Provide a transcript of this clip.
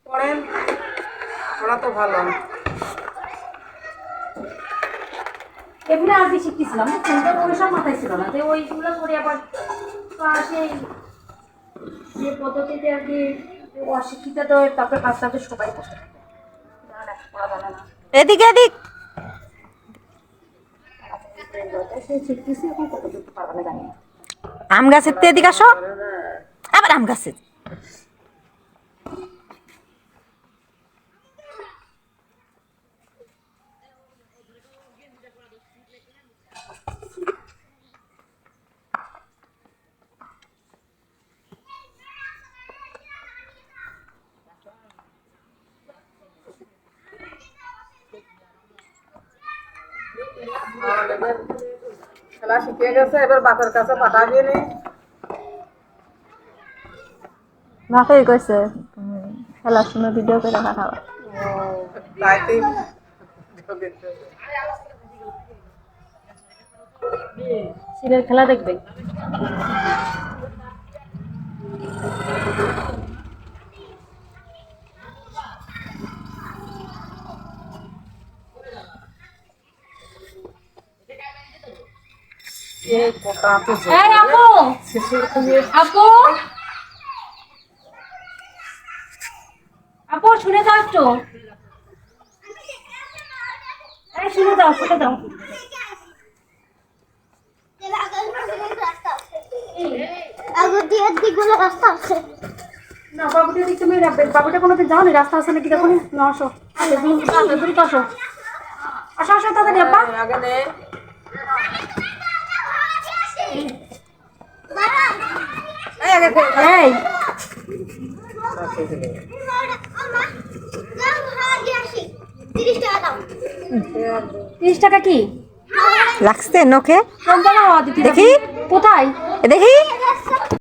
পড়েন, পড়া তো ভালো। এগুলো আগে শিখতেছিলাম, কিন্তু ওই সব মাথায় ছিল না, তো ওইগুলো করে আবার সেই যে পদ্ধতিতে আর কি অশিক্ষিত তো তারপরে কাজটা তো সবাই করতে থাকে, পড়া জানে না। এদিকে এদিক সেই শিখতেছি, এখন কতটুকু পারবে জানি না। আম গাছের তো এদিকে আসো, আবার আম গাছের খেলা শিখে গেছে, এবার বাপের কাছে পাঠাবি নি। বাপেই কইছে খেলার সময় ভিডিও করে পাঠাবা। তাইতেই ছেলের খেলা দেখবে। এই কোটা তো এই আপু, আপু, আপু শুনে যাও একটু। এই শুনে যাও, শুনে যাও। না বাবুটা দিক তুমি বাবুটা কোনোদিন যাও নি, রাস্তা আছে নাকি দেখো নি। না আসো, দ্রুত আসো, আসো আসো তাড়াতাড়ি আব্বা। আগে নে। এই আগে খেয়ে নে। এই ত্রিশ টাকা কি লাগছে নখে কম দাও দিতে দেখি কোথায়? দেখি